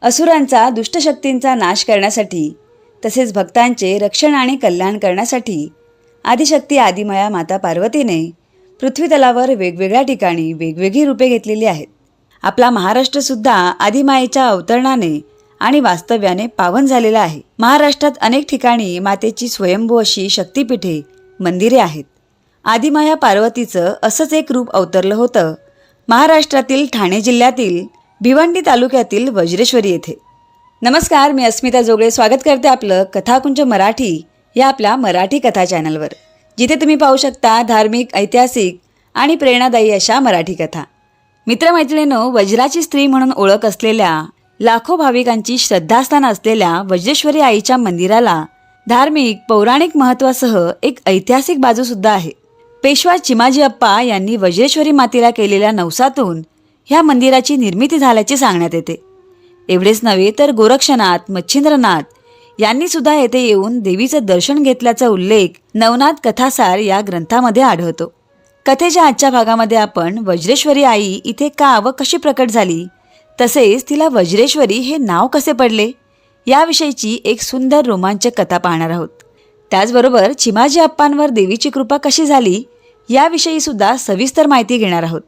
असुरांचा दुष्टशक्तींचा नाश करण्यासाठी तसेच भक्तांचे रक्षण आणि कल्याण करण्यासाठी आदिशक्ती आदिमाया माता पार्वतीने पृथ्वीतलावर वेगवेगळ्या ठिकाणी वेगवेगळी रूपे घेतलेली आहेत. आपला महाराष्ट्र सुद्धा आदिमायेच्या अवतरणाने आणि वास्तव्याने पावन झालेला आहे. महाराष्ट्रात अनेक ठिकाणी मातेची स्वयंभू अशी शक्तिपीठे, मंदिरे आहेत. आदिमाया पार्वतीचं असंच एक रूप अवतरलं होतं महाराष्ट्रातील ठाणे जिल्ह्यातील भिवंडी तालुक्यातील वज्रेश्वरी येथे. नमस्कार, मी अस्मिता जोगळे स्वागत करते आपलं कथाकुंज मराठी या आपल्या मराठी कथा चॅनलवर, जिथे तुम्ही पाहू शकता धार्मिक, ऐतिहासिक आणि प्रेरणादायी अशा मराठी कथा. मित्रमैत्रिणींनो, वज्राची स्त्री म्हणून ओळख असलेल्या लाखो भाविकांची श्रद्धास्थान असलेल्या वज्रेश्वरी आईच्या मंदिराला धार्मिक, पौराणिक महत्त्वासह एक ऐतिहासिक बाजू सुद्धा आहे. पेशवा चिमाजी अप्पा यांनी वज्रेश्वरी मातेला केलेल्या नवसातून ह्या मंदिराची निर्मिती झाल्याचे सांगण्यात येते. एवढेच नव्हे तर गोरक्षनाथ, मच्छिंद्रनाथ यांनी सुद्धा येथे येऊन देवीचं दर्शन घेतल्याचा उल्लेख नवनाथ कथासार या ग्रंथामध्ये आढळतो. कथेच्या आजच्या भागामध्ये आपण वज्रेश्वरी आई इथे का व कशी प्रकट झाली, तसेच तिला वज्रेश्वरी हे नाव कसे पडले याविषयीची एक सुंदर रोमांचक कथा पाहणार आहोत. त्याचबरोबर चिमाजी अप्पांवर देवीची कृपा कशी झाली याविषयी सुद्धा सविस्तर माहिती घेणार आहोत.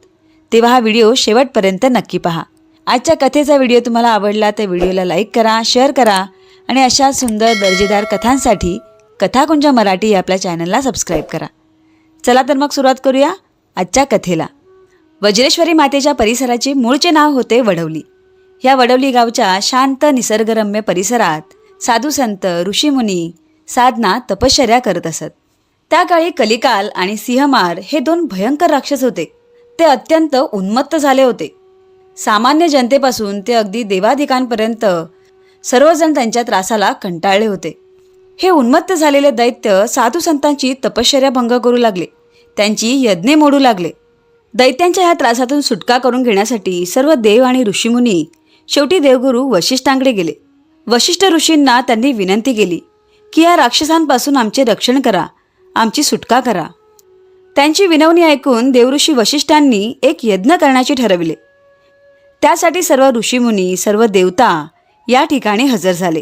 तेव्हा हा व्हिडिओ शेवटपर्यंत नक्की पहा. आजच्या कथेचा व्हिडिओ तुम्हाला आवडला तर व्हिडिओला लाईक करा, शेअर करा आणि अशा सुंदर दर्जेदार कथांसाठी कथाकुंज मराठी या आपल्या चॅनलला सबस्क्राईब करा. चला तर मग सुरुवात करूया आजच्या कथेला. वज्रेश्वरी मातेच्या परिसराचे मूळचे नाव होते वडवली. या वडवली गावच्या शांत निसर्गरम्य परिसरात साधू संत, ऋषीमुनी साधना, तपश्चर्या करत असत. त्या काळी कलिकाल आणि सिंहमार हे दोन भयंकर राक्षस होते. ते अत्यंत उन्मत्त झाले होते. सामान्य जनतेपासून ते अगदी देवाधिकांपर्यंत सर्वजण त्यांच्या त्रासाला कंटाळले होते. हे उन्मत्त झालेले दैत्य साधू संतांची तपश्चर्या भंग करू लागले, त्यांची यज्ञे मोडू लागले. दैत्यांच्या ह्या त्रासातून सुटका करून घेण्यासाठी सर्व देव आणि ऋषीमुनी शेवटी देवगुरू वशिष्ठांकडे गेले. वशिष्ठ ऋषींना त्यांनी विनंती केली की या राक्षसांपासून आमचे रक्षण करा, आमची सुटका करा. त्यांची विनवणी ऐकून देवऋषी वशिष्ठांनी एक यज्ञ करण्याचे ठरविले. त्यासाठी सर्व ऋषीमुनी, सर्व देवता या ठिकाणी हजर झाले.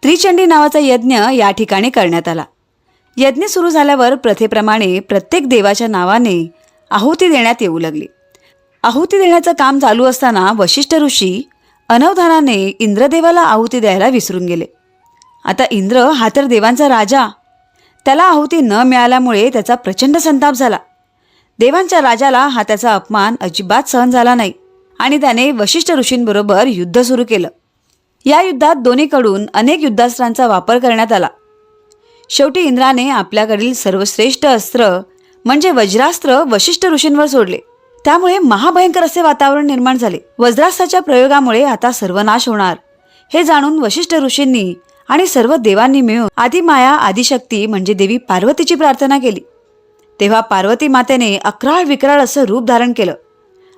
त्रिचंडी नावाचा यज्ञ या ठिकाणी करण्यात आला. यज्ञ सुरू झाल्यावर प्रथेप्रमाणे प्रत्येक देवाच्या नावाने आहुती देण्यात येऊ लागली. आहुती देण्याचं काम चालू असताना वशिष्ठ ऋषी अनवधानाने इंद्रदेवाला आहुती द्यायला विसरून गेले. आता इंद्र हा तर देवांचा राजा, त्याला आहुती न मिळाल्यामुळे त्याचा प्रचंड संताप झाला. देवांच्या राजाला हा त्याचा अपमान अजिबात सहन झाला नाही आणि त्याने वशिष्ठ ऋषींबरोबर युद्ध सुरू केलं. या युद्धात दोन्हीकडून अनेक युद्धास्त्रांचा वापर करण्यात आला. शेवटी इंद्राने आपल्याकडील सर्वश्रेष्ठ अस्त्र म्हणजे वज्रास्त्र वशिष्ठ ऋषींवर सोडले. त्यामुळे महाभयंकर असे वातावरण निर्माण झाले. वज्रास्त्राच्या प्रयोगामुळे आता सर्वनाश होणार हे जाणून वशिष्ठ ऋषींनी आणि सर्व देवांनी मिळून आदिमाया आदिशक्ती म्हणजे देवी पार्वतीची प्रार्थना केली. तेव्हा पार्वती मातेने अक्राळ विक्राळ असं रूप धारण केलं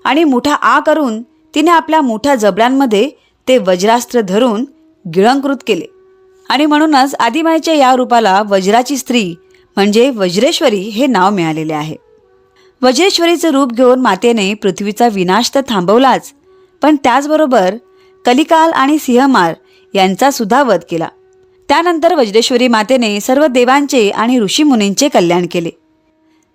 आणि मोठा आ करून तिने आपल्या मोठ्या जबड्यांमध्ये ते वज्रास्त्र धरून गिळंकृत केले आणि म्हणूनच आदिमायेच्या या रूपाला वज्राची स्त्री म्हणजे वज्रेश्वरी हे नाव मिळालेले आहे. वज्रेश्वरीचं रूप घेऊन मातेने पृथ्वीचा विनाश तर थांबवलाच, पण त्याचबरोबर कलिकाल आणि सिंहमार यांचा सुद्धा वध केला. त्यानंतर वज्रेश्वरी मातेने सर्व देवांचे आणि ऋषीमुनींचे कल्याण केले.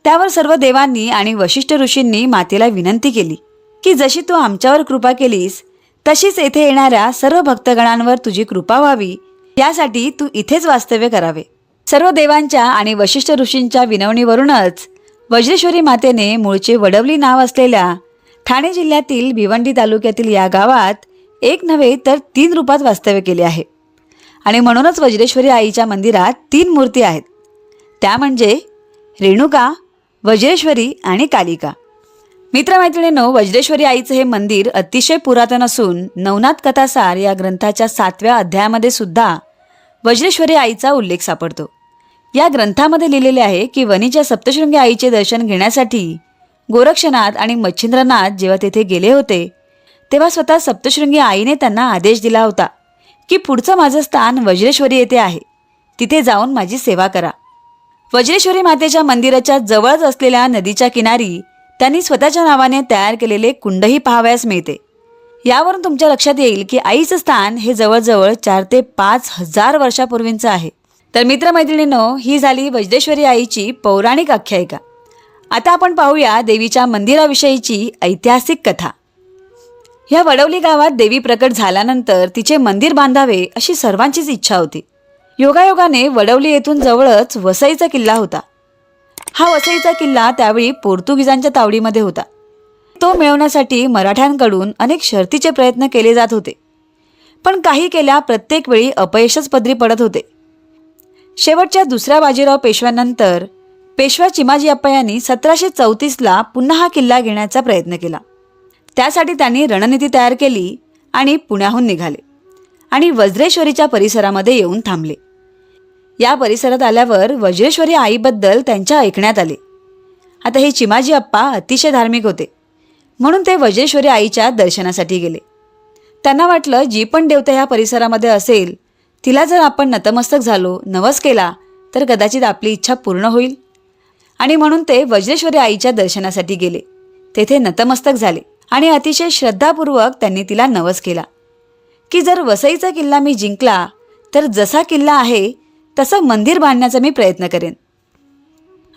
त्यावर सर्व देवांनी आणि वशिष्ठ ऋषींनी मातेला विनंती केली की जशी तू आमच्यावर कृपा केलीस तशीच येथे येणाऱ्या सर्व भक्तगणांवर तुझी कृपा व्हावी, यासाठी तू इथेच वास्तव्य करावे. सर्व देवांच्या आणि वशिष्ठ ऋषींच्या विनवणीवरूनच वज्रेश्वरी मातेने मूळचे वडवली नाव असलेल्या ठाणे जिल्ह्यातील भिवंडी तालुक्यातील या गावात एक नव्हे तर 3 रूपात वास्तव्य केले आहे. आणि म्हणूनच वज्रेश्वरी आईच्या मंदिरात 3 मूर्ती आहेत, त्या म्हणजे रेणुका, वज्रेश्वरी आणि कालिका. मित्रमैत्रिणींनो, वज्रेश्वरी आईचं हे मंदिर अतिशय पुरातन असून नवनाथ कथासार या ग्रंथाच्या 7व्या अध्यायामध्ये सुद्धा वज्रेश्वरी आईचा उल्लेख सापडतो. या ग्रंथामध्ये लिहिलेले आहे की वणीच्या सप्तशृंगी आईचे दर्शन घेण्यासाठी गोरक्षनाथ आणि मच्छिंद्रनाथ जेव्हा तेथे गेले होते तेव्हा स्वतः सप्तशृंगी आईने त्यांना आदेश दिला होता की पुढचं माझं स्थान वज्रेश्वरी येथे आहे, तिथे जाऊन माझी सेवा करा. वज्रेश्वरी मातेच्या मंदिराच्या जवळच असलेल्या नदीच्या किनारी त्यांनी स्वतःच्या नावाने तयार केलेले कुंडही पाहावयास मिळते. यावरून तुमच्या लक्षात येईल की आईचं स्थान हे जवळजवळ 4 ते 5 हजार वर्षापूर्वींचं आहे. तर मित्रमैत्रिणींनो, ही झाली वज्रेश्वरी आईची पौराणिक आख्यायिका. आता आपण पाहूया देवीच्या मंदिराविषयीची ऐतिहासिक कथा. ह्या वडवली गावात देवी प्रकट झाल्यानंतर तिचे मंदिर बांधावे अशी सर्वांचीच इच्छा होती. योगायोगाने वडवली येथून जवळच वसईचा किल्ला होता. हा वसईचा किल्ला त्यावेळी पोर्तुगीजांच्या तावडीमध्ये होता. तो मिळवण्यासाठी मराठ्यांकडून अनेक शर्तीचे प्रयत्न केले जात होते, पण काही केल्या प्रत्येक वेळी अपयशच पदरी पडत होते. शेवटच्या दुसऱ्या बाजीराव पेशव्यानंतर पेशवा चिमाजी अप्पा यांनी 1734ला पुन्हा हा किल्ला घेण्याचा प्रयत्न केला. त्यासाठी त्यांनी रणनीती तयार केली आणि पुण्याहून निघाले आणि वज्रेश्वरीच्या परिसरामध्ये येऊन थांबले. या परिसरात आल्यावर वज्रेश्वरी आईबद्दल त्यांच्या ऐकण्यात आले. आता हे चिमाजी अप्पा अतिशय धार्मिक होते, म्हणून ते वज्रेश्वरी आईच्या दर्शनासाठी गेले. त्यांना वाटलं जी पण देवता ह्या परिसरामध्ये असेल तिला जर आपण नतमस्तक झालो, नवस केला तर कदाचित आपली इच्छा पूर्ण होईल. आणि म्हणून ते वज्रेश्वरी आईच्या दर्शनासाठी गेले. तेथे नतमस्तक झाले आणि अतिशय श्रद्धापूर्वक त्यांनी तिला नवस केला की जर वसईचा किल्ला मी जिंकला तर जसा किल्ला आहे तसं मंदिर बांधण्याचा मी प्रयत्न करेन.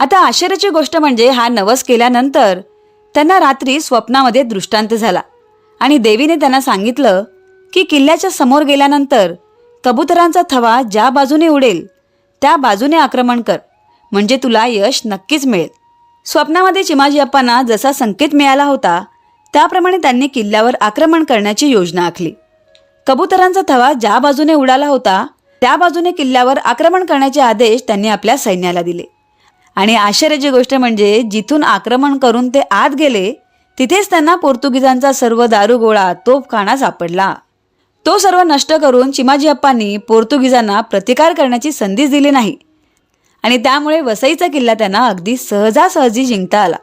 आता आश्चर्याची गोष्ट म्हणजे हा नवस केल्यानंतर त्यांना रात्री स्वप्नामध्ये दृष्टांत झाला आणि देवीने त्यांना सांगितलं की किल्ल्याच्या समोर गेल्यानंतर कबुतरांचा थवा ज्या बाजूने उडेल त्या बाजूने आक्रमण कर, म्हणजे तुला यश नक्कीच मिळेल. स्वप्नामध्ये चिमाजी अप्पांना जसा संकेत मिळाला होता त्याप्रमाणे त्यांनी किल्ल्यावर आक्रमण करण्याची योजना आखली. कबुतरांचा थवा ज्या बाजूने उडाला होता त्या बाजूने किल्ल्यावर आक्रमण करण्याचे आदेश त्यांनी आपल्या सैन्याला दिले. आणि आश्चर्याची गोष्ट म्हणजे जिथून आक्रमण करून ते आत गेले तिथेच त्यांना पोर्तुगीजांचा सर्व दारुगोळा, तोफखाना सापडला. तो सर्व नष्ट करून चिमाजी अप्पांनी पोर्तुगीजांना प्रतिकार करण्याची संधीच दिली नाही आणि त्यामुळे वसईचा किल्ला त्यांना अगदी सहजासहजी जिंकता आला.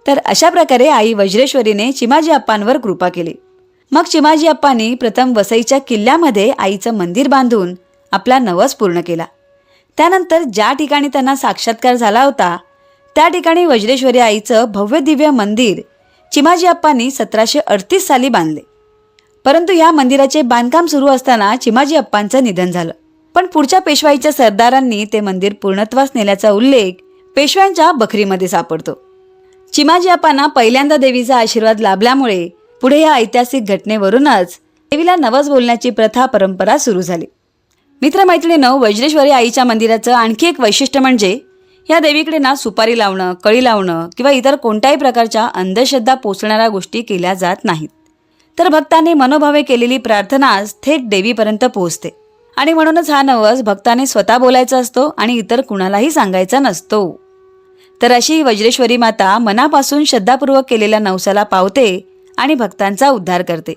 तर अशा प्रकारे आई वज्रेश्वरीने चिमाजी अप्पांवर कृपा केली. मग चिमाजी अप्पांनी प्रथम वसईच्या किल्ल्यामध्ये आईचं मंदिर बांधून आपला नवस पूर्ण केला. त्यानंतर ज्या ठिकाणी त्यांना साक्षात्कार झाला होता त्या ठिकाणी वज्रेश्वरी आईचं भव्य दिव्य मंदिर चिमाजी अप्पांनी 1738 साली बांधले. परंतु या मंदिराचे बांधकाम सुरू असताना चिमाजी अप्पांचं निधन झालं. पण पुढच्या पेशवाईच्या सरदारांनी ते मंदिर पूर्णत्वास नेल्याचा उल्लेख पेशव्यांच्या बखरीमध्ये सापडतो. चिमाजी अप्पांना पहिल्यांदा देवीचा आशीर्वाद लाभल्यामुळे पुढे या ऐतिहासिक घटनेवरूनच देवीला नवस बोलण्याची प्रथा परंपरा सुरू झाली. मित्रमैत्रिणींनो, वज्रेश्वरी आईच्या मंदिराचं आणखी एक वैशिष्ट्य म्हणजे या देवीकडे ना सुपारी लावणं, कळी लावणं किंवा इतर कोणत्याही प्रकारच्या अंधश्रद्धा पोचणाऱ्या गोष्टी केल्या जात नाहीत. तर भक्तांनी मनोभावे केलेली प्रार्थनाच थेट देवीपर्यंत पोहोचते आणि म्हणूनच हा नवस भक्ताने स्वतः बोलायचा असतो आणि इतर कुणालाही सांगायचा नसतो. तर अशी वज्रेश्वरी माता मनापासून श्रद्धापूर्वक केलेल्या नवसाला पावते आणि भक्तांचा उद्धार करते.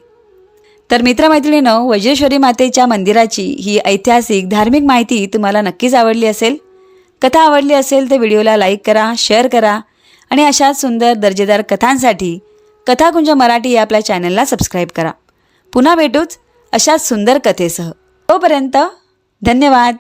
तर मित्रमैत्रिणींनो, वज्रेश्वरी मातेच्या मंदिराची ही ऐतिहासिक धार्मिक माहिती तुम्हाला नक्कीच आवडली असेल. कथा आवडली असेल तर व्हिडिओला लाईक करा, शेअर करा आणि अशाच सुंदर दर्जेदार कथांसाठी कथाकुंज मराठी या आपल्या चॅनलला सबस्क्राईब करा. पुन्हा भेटूच अशाच सुंदर कथेसह. तोपर्यंत धन्यवाद.